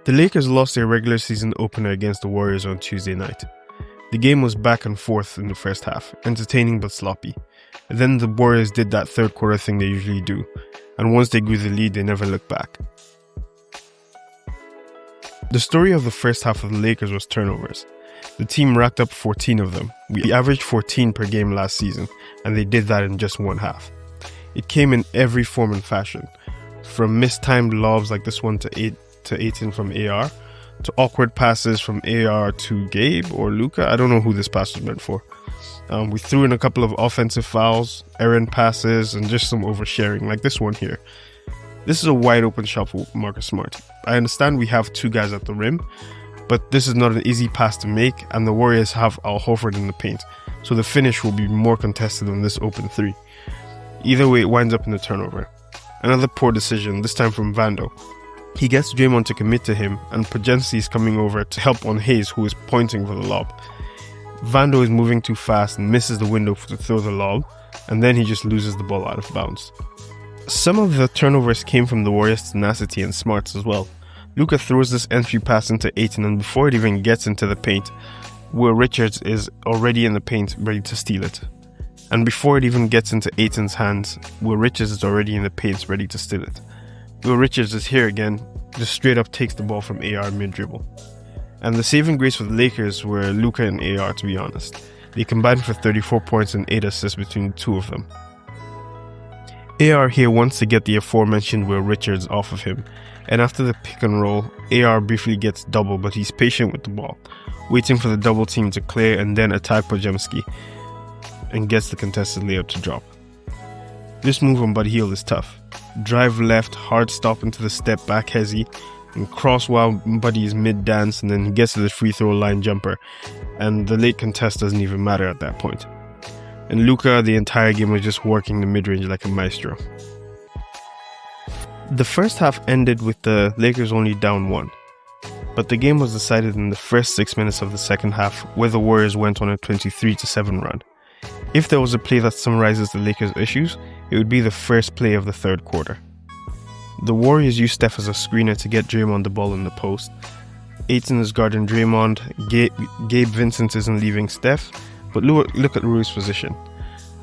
The Lakers lost their regular season opener against the Warriors on Tuesday night. The game was back and forth in the first half, entertaining but sloppy. And then the Warriors did that third quarter thing they usually do, and once they grew the lead, they never looked back. The story of the first half of the Lakers was turnovers. The team racked up 14 of them. We averaged 14 per game last season, and they did that in just one half. It came in every form and fashion, from mistimed lobs like this one to Ayton from AR, to awkward passes from AR to Gabe or Luka. I don't know who this pass was meant for. We threw in a couple of offensive fouls, errant passes, and just some oversharing like this one here. This is a wide open shot for Marcus Smart. I understand we have two guys at the rim, but this is not an easy pass to make, and the Warriors have Al Horford in the paint, so the finish will be more contested on this open three. Either way, it winds up in a turnover. Another poor decision, this time from Vando. He gets Draymond to commit to him, and Pajenski is coming over to help on Hayes, who is pointing for the lob. Vando is moving too fast and misses the window to throw the lob, and then he just loses the ball out of bounds. Some of the turnovers came from the Warriors' tenacity and smarts as well. Luka throws this entry pass into Ayton, and before it even gets into the paint, Will Richards is already in the paint ready to steal it. And before it even gets into Ayton's hands, Will Richards is already in the paint ready to steal it. Will Richards is here again, just straight up takes the ball from AR mid-dribble. And the saving grace for the Lakers were Luka and AR, to be honest. They combined for 34 points and 8 assists between the two of them. AR here wants to get the aforementioned Will Richards off of him, and after the pick and roll, AR briefly gets double, but he's patient with the ball, waiting for the double team to clear and then attack Pajenski, and gets the contested layup to drop. This move on Buddy Hield is tough. Drive left, hard stop into the step back hezzy, and cross while Buddy is mid-dance, and then he gets to the free throw line jumper, and the late contest doesn't even matter at that point. And Luka, the entire game, was just working the mid-range like a maestro. The first half ended with the Lakers only down 1, but the game was decided in the first 6 minutes of the second half, where the Warriors went on a 23-7 run. If there was a play that summarizes the Lakers' issues, it would be the first play of the third quarter. The Warriors used Steph as a screener to get Draymond the ball in the post. Ayton is guarding Draymond, Gabe Vincent isn't leaving Steph, but look at Rui's position.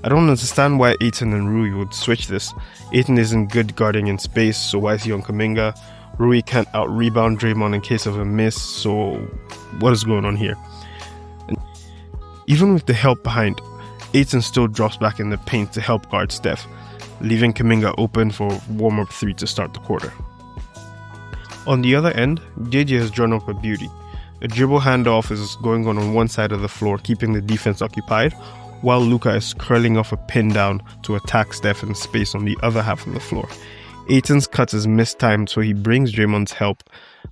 I don't understand why Ayton and Rui would switch this. Ayton isn't good guarding in space, so why is he on Kuminga? Rui can't out-rebound Draymond in case of a miss, so what is going on here? And even with the help behind, Ayton still drops back in the paint to help guard Steph, leaving Kuminga open for warm-up 3 to start the quarter. On the other end, JJ has drawn up a beauty. A dribble handoff is going on one side of the floor, keeping the defense occupied, while Luka is curling off a pin down to attack Steph in space on the other half of the floor. Ayton's cut is mistimed, so he brings Draymond's help,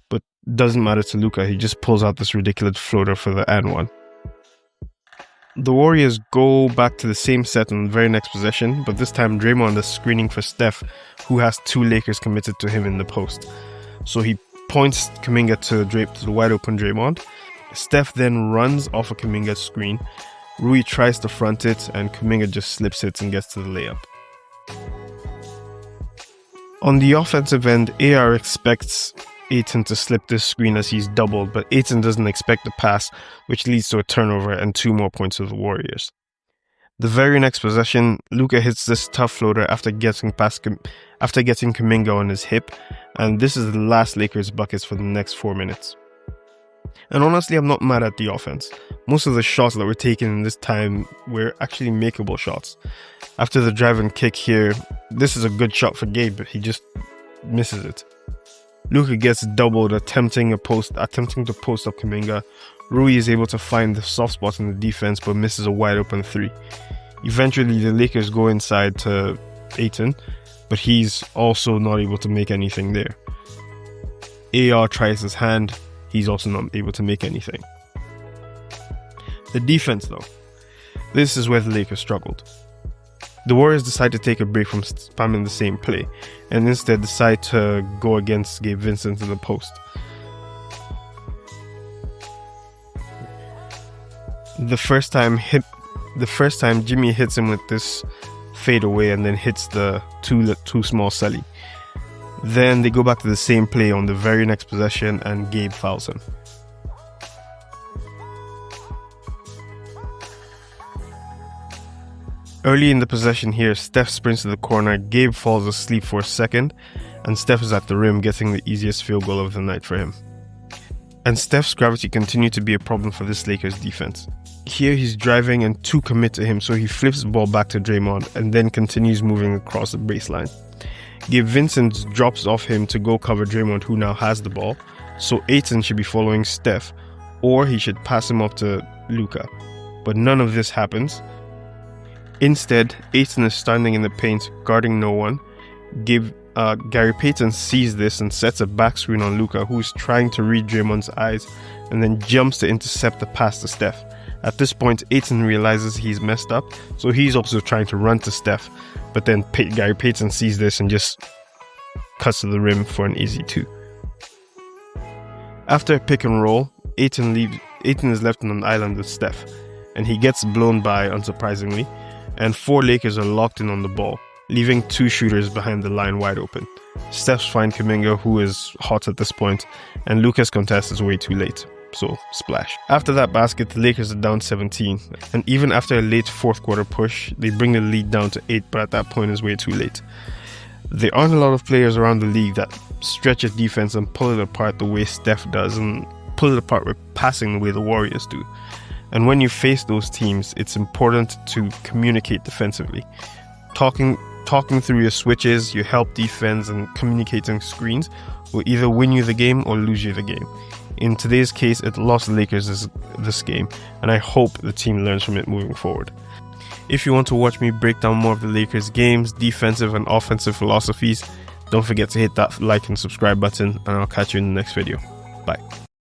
but doesn't matter to Luka, he just pulls out this ridiculous floater for the and one. The Warriors go back to the same set in the very next possession, but this time Draymond is screening for Steph, who has 2 Lakers committed to him in the post. So he points Kuminga to the wide open Draymond. Steph then runs off a Kuminga screen. Rui tries to front it, and Kuminga just slips it and gets to the layup. On the offensive end, AR expects Ayton to slip this screen as he's doubled, but Ayton doesn't expect the pass, which leads to a turnover and 2 more points for the Warriors. The very next possession, Luka hits this tough floater after getting Kuminga on his hip, and this is the last Lakers buckets for the next 4 minutes. And honestly, I'm not mad at the offense. Most of the shots that were taken in this time were actually makeable shots. After the drive and kick here, this is a good shot for Gabe, but he just misses it. Luka gets doubled attempting to post up Kuminga. Rui is able to find the soft spot in the defense but misses a wide open 3. Eventually the Lakers go inside to Ayton, but he's also not able to make anything there. AR tries his hand, he's also not able to make anything. The defense though, this is where the Lakers struggled. The Warriors decide to take a break from spamming the same play and instead decide to go against Gabe Vincent in the post. The first time Jimmy hits him with this fade away and then hits the too small Sully. Then they go back to the same play on the very next possession and Gabe fouls him. Early in the possession here, Steph sprints to the corner, Gabe falls asleep for a second, and Steph is at the rim getting the easiest field goal of the night for him. And Steph's gravity continued to be a problem for this Lakers defense. Here he's driving and two commit to him, so he flips the ball back to Draymond and then continues moving across the baseline. Gabe Vincent drops off him to go cover Draymond, who now has the ball, so Ayton should be following Steph, or he should pass him up to Luka. But none of this happens. Instead, Ayton is standing in the paint, guarding no one. Gary Payton sees this and sets a back screen on Luka, who is trying to read Draymond's eyes, and then jumps to intercept the pass to Steph. At this point, Ayton realizes he's messed up, so he's also trying to run to Steph, but then Gary Payton sees this and just cuts to the rim for an easy 2. After a pick and roll, Ayton is left on an island with Steph, and he gets blown by, unsurprisingly, and 4 Lakers are locked in on the ball, leaving 2 shooters behind the line wide open. Steph's finds Kuminga, who is hot at this point, and Luka's contest is way too late. So, splash. After that basket, the Lakers are down 17, and even after a late fourth quarter push, they bring the lead down to 8, but at that point it's way too late. There aren't a lot of players around the league that stretch a defense and pull it apart the way Steph does, and pull it apart with passing the way the Warriors do. And when you face those teams, it's important to communicate defensively. Talking through your switches, your help defense, and communicating screens will either win you the game or lose you the game. In today's case, it lost the Lakers this game, and I hope the team learns from it moving forward. If you want to watch me break down more of the Lakers games, defensive and offensive philosophies, don't forget to hit that like and subscribe button, and I'll catch you in the next video.